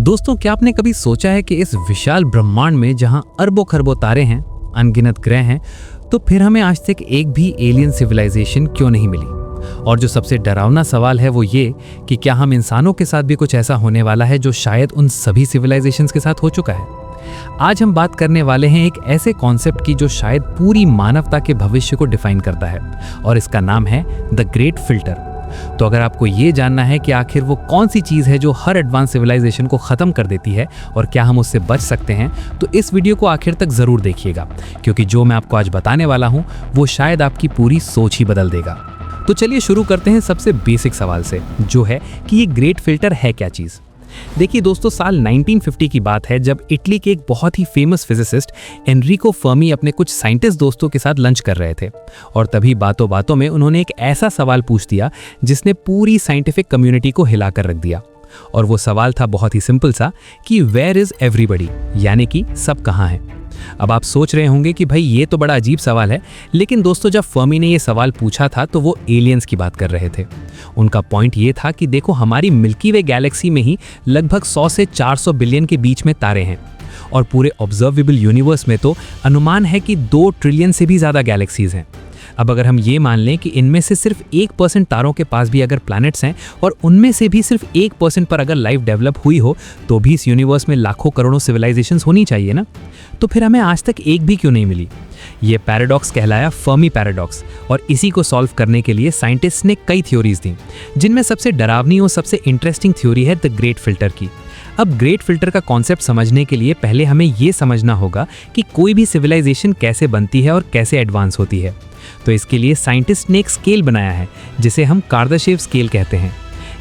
दोस्तों, क्या आपने कभी सोचा है कि इस विशाल ब्रह्मांड में जहां अरबों खरबों तारे हैं, अनगिनत ग्रह हैं, तो फिर हमें आज तक एक भी एलियन सिविलाइजेशन क्यों नहीं मिली? और जो सबसे डरावना सवाल है वो ये कि क्या हम इंसानों के साथ भी कुछ ऐसा होने वाला है जो शायद उन सभी सिविलाइजेशंस के साथ हो चुका है। आज हम बात करने वाले हैं एक ऐसे कॉन्सेप्ट की जो शायद पूरी मानवता के भविष्य को डिफाइन करता है, और इसका नाम है द ग्रेट फिल्टर। तो अगर आपको ये जानना है कि आखिर वो कौन सी चीज़ है जो हर एडवांस सिविलाइजेशन को ख़त्म कर देती है और क्या हम उससे बच सकते हैं, तो इस वीडियो को आखिर तक ज़रूर देखिएगा, क्योंकि जो मैं आपको आज बताने वाला हूँ वो शायद आपकी पूरी सोच ही बदल देगा। तो चलिए शुरू करते हैं सबसे बेसिक सवाल से, जो है कि ये ग्रेट फिल्टर है क्या चीज़। देखिए दोस्तों, साल 1950 की बात है जब इटली के एक बहुत ही फेमस फिजिसिस्ट एनरिको फर्मी अपने कुछ साइंटिस्ट दोस्तों के साथ लंच कर रहे थे, और तभी बातों बातों में उन्होंने एक ऐसा सवाल पूछ दिया जिसने पूरी साइंटिफिक कम्युनिटी को हिलाकर रख दिया। और वो सवाल था बहुत ही सिंपल सा कि वेयर इज एवरीबडी, यानी कि सब कहाँ हैं। अब आप सोच रहे होंगे कि भाई ये तो बड़ा अजीब सवाल है, लेकिन दोस्तों जब फर्मी ने ये सवाल पूछा था तो वो एलियंस की बात कर रहे थे। उनका पॉइंट ये था कि देखो, हमारी मिल्की वे गैलेक्सी में ही लगभग 100 से 400 बिलियन के बीच में तारे हैं, और पूरे ऑब्जर्वेबल यूनिवर्स में तो अनुमान है कि 2 ट्रिलियन से भी ज़्यादा गैलेक्सीज हैं। अब अगर हम ये मान लें कि इनमें से सिर्फ 1% तारों के पास भी अगर प्लैनेट्स हैं और उनमें से भी सिर्फ 1% पर अगर लाइफ डेवलप हुई हो, तो भी इस यूनिवर्स में लाखों करोड़ों सिविलाइजेशंस होनी चाहिए ना। तो फिर हमें आज तक एक भी क्यों नहीं मिली? ये पैराडॉक्स कहलाया फर्मी पैराडॉक्स, और इसी को सॉल्व करने के लिए साइंटिस्ट ने कई थ्योरीज दी, जिनमें सबसे डरावनी और सबसे इंटरेस्टिंग थ्योरी है द ग्रेट फिल्टर की। अब ग्रेट फिल्टर का कॉन्सेप्ट समझने के लिए पहले हमें ये समझना होगा कि कोई भी सिविलाइजेशन कैसे बनती है और कैसे एडवांस होती है। तो इसके लिए साइंटिस्ट ने एक स्केल बनाया है जिसे हम कार्दाशेव स्केल कहते हैं।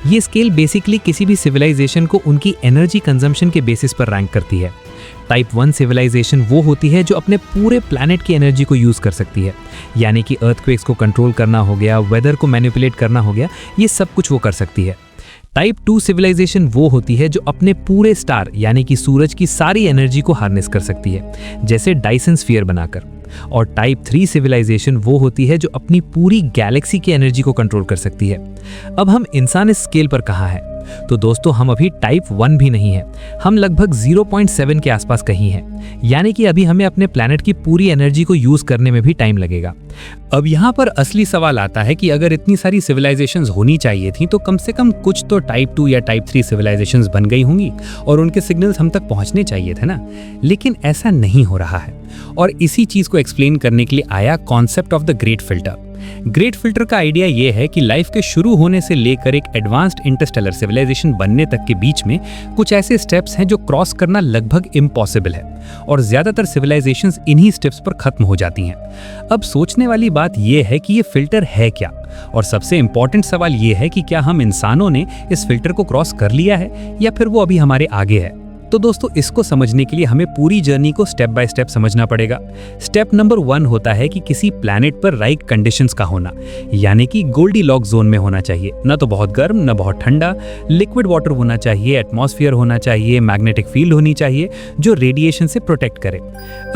ये स्केल बेसिकली किसी भी सिविलाइजेशन को उनकी एनर्जी कंजम्पशन के बेसिस पर रैंक करती है। टाइप 1 सिविलाइजेशन वो होती है जो अपने पूरे प्लैनेट की एनर्जी को यूज़ कर सकती है, यानी कि अर्थक्वेक्स को कंट्रोल करना हो गया, वेदर को मैनिपुलेट करना हो गया, ये सब कुछ वो कर सकती है। टाइप 2 सिविलाइजेशन वो होती है जो अपने पूरे स्टार यानी कि सूरज की सारी एनर्जी को हार्नेस कर सकती है, जैसे डायसन स्फीयर बनाकर। और टाइप 3 सिविलाइजेशन वो होती है जो अपनी पूरी गैलेक्सी की एनर्जी को कंट्रोल कर सकती है। अब हम इंसान इस स्केल पर कहाँ हैं? तो दोस्तों, हम अभी टाइप 1 भी नहीं है, हम लगभग 0.7 के आसपास कहीं हैं, यानी कि अभी हमें अपने प्लैनेट की पूरी एनर्जी को यूज करने में भी टाइम लगेगा। अब यहाँ पर असली सवाल आता है कि अगर इतनी सारी सिविलाइजेशंस होनी चाहिए थी तो कम से कम कुछ तो टाइप 2 या टाइप 3 सिविलाइजेशंस बन गई होंगी और उनके सिग्नल्स हम तक पहुँचने चाहिए थे ना। लेकिन ऐसा नहीं हो रहा है, और इसी चीज को एक्सप्लेन करने के लिए आया concept of the great filter. Great filter का आइडिया यह है कि लाइफ के शुरू होने से लेकर एक एडवांस्ड इंटरस्टेलर सिविलाइजेशन बनने तक के बीच में कुछ ऐसे स्टेप्स हैं जो क्रॉस करना लगभग इम्पॉसिबल है, और ज्यादातर सिविलाइजेशंस इन्हीं स्टेप्स पर खत्म हो जाती हैं। अब सोचने वाली बात यह है कि ये फिल्टर है क्या, और सबसे इंपॉर्टेंट सवाल यह है कि क्या हम इंसानों ने इस फिल्टर को क्रॉस कर लिया है या फिर वो अभी हमारे आगे है। तो दोस्तों, इसको समझने के लिए हमें पूरी जर्नी को स्टेप बाय स्टेप समझना पड़ेगा। स्टेप नंबर 1 होता है कि किसी प्लैनेट पर राइट कंडीशंस का होना, यानी कि गोल्डीलॉक्स जोन में होना चाहिए, ना तो बहुत गर्म ना बहुत ठंडा, लिक्विड वाटर होना चाहिए, एटमॉस्फेयर होना चाहिए, मैग्नेटिक फील्ड होनी चाहिए जो रेडिएशन से प्रोटेक्ट करे।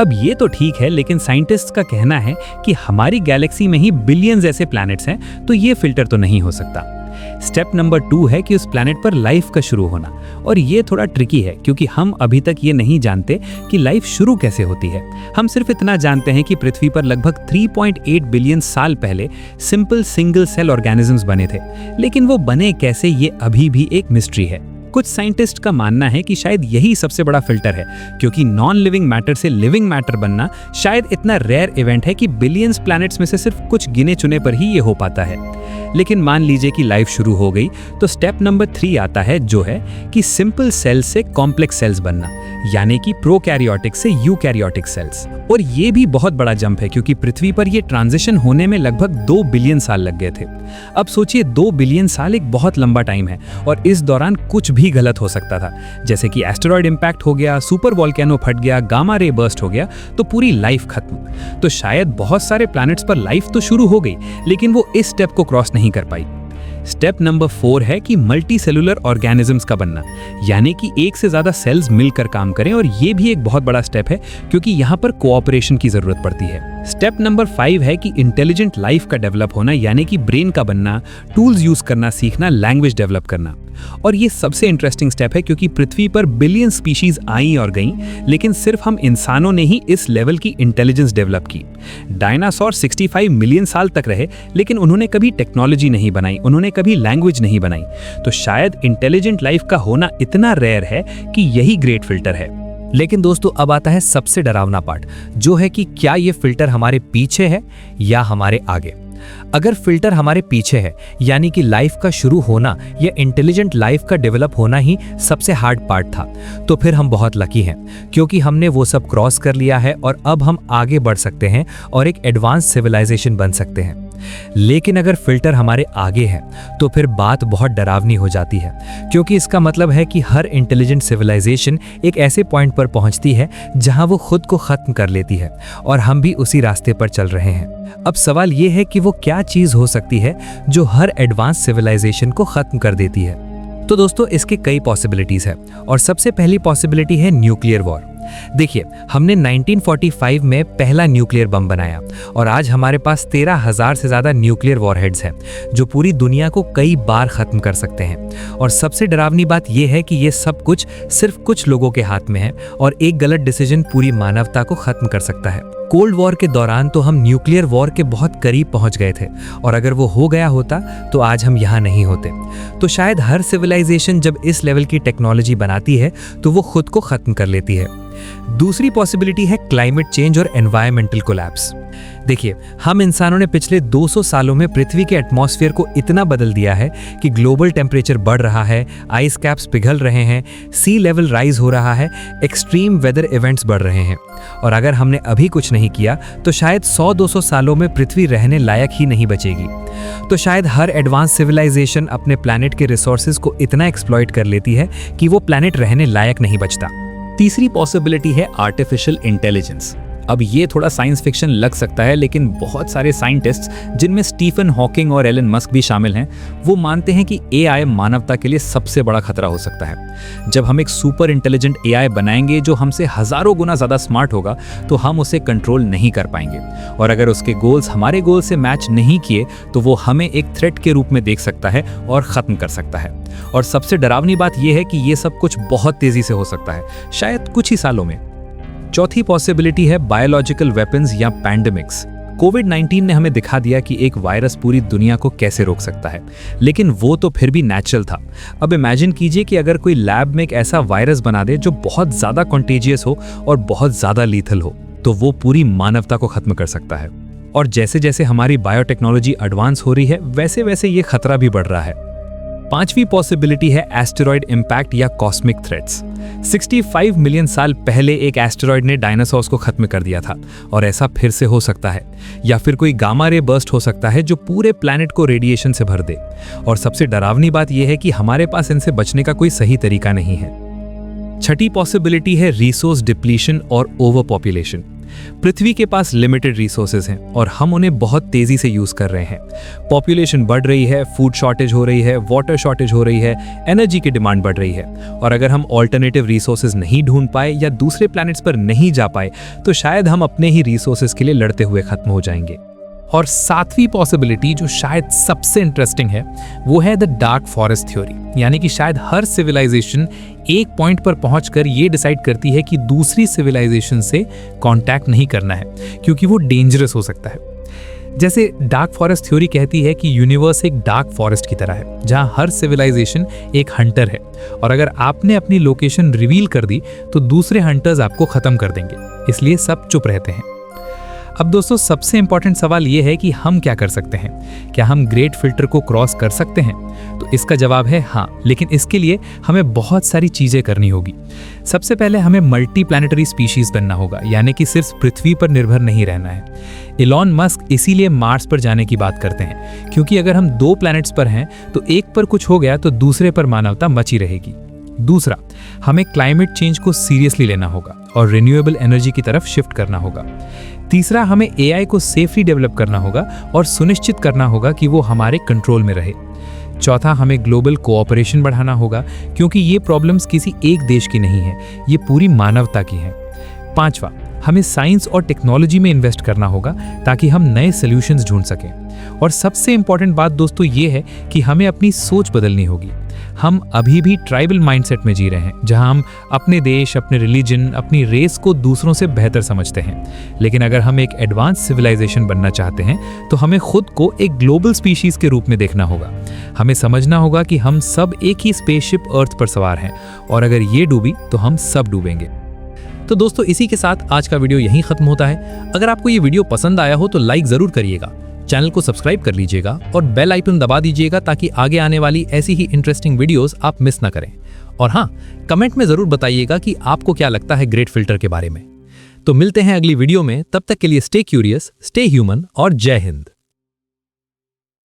अब ये तो ठीक है, लेकिन साइंटिस्ट का कहना है कि हमारी गैलेक्सी में ही बिलियंस ऐसे प्लैनेट्स हैं, तो ये फिल्टर तो नहीं हो सकता। स्टेप नंबर 2 है कि उस प्लैनेट पर लाइफ का शुरू होना, और ये थोड़ा ट्रिकी है क्योंकि हम अभी तक ये नहीं जानते कि लाइफ शुरू कैसे होती है। हम सिर्फ इतना जानते हैं कि पृथ्वी पर लगभग 3.8 बिलियन साल पहले सिंपल सिंगल सेल ऑर्गेनिजम्स बने थे, लेकिन वो बने कैसे ये अभी भी एक मिस्ट्री है। कुछ साइंटिस्ट का मानना है कि शायद यही सबसे बड़ा फिल्टर है, क्योंकि नॉन लिविंग मैटर से लिविंग मैटर बनना शायद इतना रेयर इवेंट है कि बिलियंस प्लैनेट्स में से सिर्फ कुछ गिने चुने पर ही ये हो पाता है। लेकिन मान लीजिए कि लाइफ शुरू हो गई, तो स्टेप नंबर 3 आता है, जो है कि सिंपल सेल्स से कॉम्प्लेक्स सेल्स बनना, यानी कि प्रोकैरियोटिक से यूकैरियोटिक सेल्स। और ये भी बहुत बड़ा जंप है क्योंकि पृथ्वी पर ये ट्रांजिशन होने में लगभग 2 बिलियन साल लग गए थे। अब सोचिए, 2 बिलियन साल एक बहुत लंबा टाइम है, और इस दौरान कुछ भी गलत हो सकता था, जैसे कि एस्टेरॉयड इंपैक्ट हो गया, सुपर वोल्केनो फट गया, गामा रे बर्स्ट हो गया, तो पूरी लाइफ खत्म। तो शायद बहुत सारे प्लैनेट्स पर लाइफ तो शुरू हो गई, लेकिन वो इस स्टेप को क्रॉस नहीं कर पाई। स्टेप नंबर 4 है कि मल्टी सेलुलर ऑर्गेनिजम्स का बनना, यानी कि एक से ज्यादा सेल्स मिलकर काम करें, और ये भी एक बहुत बड़ा स्टेप है क्योंकि यहाँ पर कोऑपरेशन की जरूरत पड़ती है। स्टेप नंबर 5 है कि इंटेलिजेंट लाइफ का डेवलप होना, यानी कि ब्रेन का बनना, टूल्स यूज करना सीखना, लैंग्वेज डेवलप करना। और ये सबसे इंटरेस्टिंग स्टेप है क्योंकि पृथ्वी पर बिलियन स्पीशीज आई और गईं, लेकिन सिर्फ हम इंसानों ने ही इस लेवल की इंटेलिजेंस डेवलप की। डायनासोर 65 मिलियन साल तक रहे, लेकिन उन्होंने कभी टेक्नोलॉजी नहीं बनाई, उन्होंने कभी लैंग्वेज नहीं बनाई। तो शायद इंटेलिजेंट लाइफ का होना इतना रेयर है कि यही ग्रेट फिल्टर है। लेकिन दोस्तों अब आता है सबसे डरावना पार्ट, जो है कि क्या ये फिल्टर हमारे पीछे है या हमारे आगे। अगर फिल्टर हमारे पीछे है, यानी कि लाइफ का शुरू होना या इंटेलिजेंट लाइफ का डेवलप होना ही सबसे हार्ड पार्ट था, तो फिर हम बहुत लकी हैं क्योंकि हमने वो सब क्रॉस कर लिया है और अब हम आगे बढ़ सकते हैं और एक एडवांस सिविलाइजेशन बन सकते हैं। लेकिन अगर फिल्टर हमारे आगे है तो फिर बात बहुत डरावनी हो जाती है, क्योंकि इसका मतलब है कि हर इंटेलिजेंट सिविलाइजेशन एक ऐसे पॉइंट पर पहुंचती है जहां वो खुद को खत्म कर लेती है, और हम भी उसी रास्ते पर चल रहे हैं। अब सवाल ये है कि वो क्या चीज हो सकती है जो हर एडवांस सिविलाइजेशन को खत्म कर देती है। तो दोस्तों इसके कई पॉसिबिलिटीज है, और सबसे पहली पॉसिबिलिटी है न्यूक्लियर वॉर। देखिए, हमने 1945 में पहला न्यूक्लियर बम बनाया और आज हमारे पास 13,000 से ज्यादा न्यूक्लियर वॉरहेड्स हैं जो पूरी दुनिया को कई बार खत्म कर सकते हैं। और सबसे डरावनी बात यह है कि ये सब कुछ सिर्फ कुछ लोगों के हाथ में है और एक गलत डिसीजन पूरी मानवता को खत्म कर सकता है। कोल्ड वॉर के दौरान तो हम न्यूक्लियर वॉर के बहुत करीब पहुंच गए थे, और अगर वो हो गया होता तो आज हम यहाँ नहीं होते। तो शायद हर सिविलाइजेशन जब इस लेवल की टेक्नोलॉजी बनाती है तो वो खुद को खत्म कर लेती है। दूसरी पॉसिबिलिटी है क्लाइमेट चेंज और एनवायरमेंटल कोलैप्स। देखिए, हम इंसानों ने पिछले 200 सालों में पृथ्वी के एटमॉस्फेयर को इतना बदल दिया है कि ग्लोबल टेम्परेचर बढ़ रहा है, आइस कैप्स पिघल रहे हैं, सी लेवल राइज हो रहा है, एक्सट्रीम वेदर इवेंट्स बढ़ रहे हैं। और अगर हमने अभी कुछ नहीं किया तो शायद 100-200 सालों में पृथ्वी रहने लायक ही नहीं बचेगी। तो शायद हर एडवांस सिविलाइजेशन अपने प्लैनेट के रिसोर्सेज को इतना एक्सप्लॉइट कर लेती है कि वो प्लैनेट रहने लायक नहीं बचता। तीसरी पॉसिबिलिटी है आर्टिफिशियल इंटेलिजेंस। अब ये थोड़ा साइंस फिक्शन लग सकता है, लेकिन बहुत सारे साइंटिस्ट्स, जिनमें स्टीफन हॉकिंग और एलन मस्क भी शामिल हैं, वो मानते हैं कि एआई मानवता के लिए सबसे बड़ा खतरा हो सकता है। जब हम एक सुपर इंटेलिजेंट एआई बनाएंगे जो हमसे हजारों गुना ज़्यादा स्मार्ट होगा, तो हम उसे कंट्रोल नहीं कर पाएंगे, और अगर उसके गोल्स हमारे गोल से मैच नहीं किए तो वो हमें एक थ्रेट के रूप में देख सकता है और ख़त्म कर सकता है। और सबसे डरावनी बात यह है कि ये सब कुछ बहुत तेज़ी से हो सकता है, शायद कुछ ही सालों में। चौथी पॉसिबिलिटी है बायोलॉजिकल वेपन्स या पैंडेमिक्स। कोविड-19 ने हमें दिखा दिया कि एक वायरस पूरी दुनिया को कैसे रोक सकता है, लेकिन वो तो फिर भी नेचुरल था। अब इमेजिन कीजिए कि अगर कोई लैब में एक ऐसा वायरस बना दे जो बहुत ज़्यादा कॉन्टेजियस हो और बहुत ज़्यादा लीथल हो, तो वो पूरी मानवता को खत्म कर सकता है। और जैसे जैसे हमारी बायोटेक्नोलॉजी एडवांस हो रही है, वैसे वैसे ये खतरा भी बढ़ रहा है। पांचवी पॉसिबिलिटी है एस्टेरॉयड इंपैक्ट या कॉस्मिक थ्रेट्स। 65 मिलियन साल पहले एक एस्टेरॉयड ने डायनासोर्स को खत्म कर दिया था, और ऐसा फिर से हो सकता है। या फिर कोई गामा रे बर्स्ट हो सकता है जो पूरे प्लैनेट को रेडिएशन से भर दे। और सबसे डरावनी बात यह है कि हमारे पास इनसे बचने का कोई सही तरीका नहीं है। छठी पॉसिबिलिटी है रिसोर्स डिप्लीशन और ओवर पॉपुलेशन। पृथ्वी के पास लिमिटेड रिसोर्सेज हैं और हम उन्हें बहुत तेजी से यूज कर रहे हैं। पॉपुलेशन बढ़ रही है, फूड शॉर्टेज हो रही है, वाटर शॉर्टेज हो रही है, एनर्जी की डिमांड बढ़ रही है। और अगर हम ऑल्टरनेटिव रिसोर्सेज नहीं ढूंढ पाए या दूसरे प्लैनेट्स पर नहीं जा पाए, तो शायद हम अपने ही रिसोर्सेज के लिए लड़ते हुए खत्म हो जाएंगे। और सातवीं पॉसिबिलिटी जो शायद सबसे इंटरेस्टिंग है, वो है द डार्क फॉरेस्ट थ्योरी। यानी कि शायद हर सिविलाइजेशन एक पॉइंट पर पहुंचकर ये डिसाइड करती है कि दूसरी सिविलाइजेशन से कांटेक्ट नहीं करना है, क्योंकि वो डेंजरस हो सकता है। जैसे डार्क फॉरेस्ट थ्योरी कहती है कि यूनिवर्स एक डार्क फॉरेस्ट की तरह है, जहां हर सिविलाइजेशन एक हंटर है, और अगर आपने अपनी लोकेशन रिवील कर दी तो दूसरे हंटर्स आपको खत्म कर देंगे, इसलिए सब चुप रहते हैं। अब दोस्तों, सबसे इंपॉर्टेंट सवाल यह है कि हम क्या कर सकते हैं। क्या हम ग्रेट फिल्टर को क्रॉस कर सकते हैं? तो इसका जवाब है हाँ, लेकिन इसके लिए हमें बहुत सारी चीजें करनी होगी। सबसे पहले हमें मल्टी प्लैनेटरी स्पीशीज बनना होगा, यानी कि सिर्फ पृथ्वी पर निर्भर नहीं रहना है। इलॉन मस्क इसीलिए मार्स पर जाने की बात करते हैं, क्योंकि अगर हम 2 प्लैनेट्स पर हैं तो एक पर कुछ हो गया तो दूसरे पर मानवता मची रहेगी। दूसरा, हमें क्लाइमेट चेंज को सीरियसली लेना होगा और रिन्यूएबल एनर्जी की तरफ शिफ्ट करना होगा। तीसरा, हमें एआई को सेफली डेवलप करना होगा और सुनिश्चित करना होगा कि वो हमारे कंट्रोल में रहे। चौथा, हमें ग्लोबल कोऑपरेशन बढ़ाना होगा, क्योंकि ये प्रॉब्लम्स किसी एक देश की नहीं है, ये पूरी मानवता की हैं। पांचवा, हमें साइंस और टेक्नोलॉजी में इन्वेस्ट करना होगा ताकि हम नए सॉल्यूशंस ढूंढ सकें। और सबसे इंपॉर्टेंट बात दोस्तों ये है कि हमें अपनी सोच बदलनी होगी। हम अभी भी ट्राइबल माइंडसेट में जी रहे हैं, जहां हम अपने देश, अपने रिलीजन, अपनी रेस को दूसरों से बेहतर समझते हैं। लेकिन अगर हम एक एडवांस सिविलाइजेशन बनना चाहते हैं तो हमें खुद को एक ग्लोबल स्पीशीज के रूप में देखना होगा। हमें समझना होगा कि हम सब एक ही स्पेसशिप अर्थ पर सवार हैं और अगर ये डूबी तो हम सब डूबेंगे। तो दोस्तों इसी के साथ आज का वीडियो यहीं खत्म होता है। अगर आपको ये वीडियो पसंद आया हो तो लाइक जरूर करिएगा, चैनल को सब्सक्राइब कर लीजिएगा और बेल आइकन दबा दीजिएगा ताकि आगे आने वाली ऐसी ही इंटरेस्टिंग वीडियोस आप मिस ना करें। और हाँ, कमेंट में जरूर बताइएगा कि आपको क्या लगता है ग्रेट फिल्टर के बारे में। तो मिलते हैं अगली वीडियो में, तब तक के लिए स्टे क्यूरियस, स्टे ह्यूमन और जय हिंद।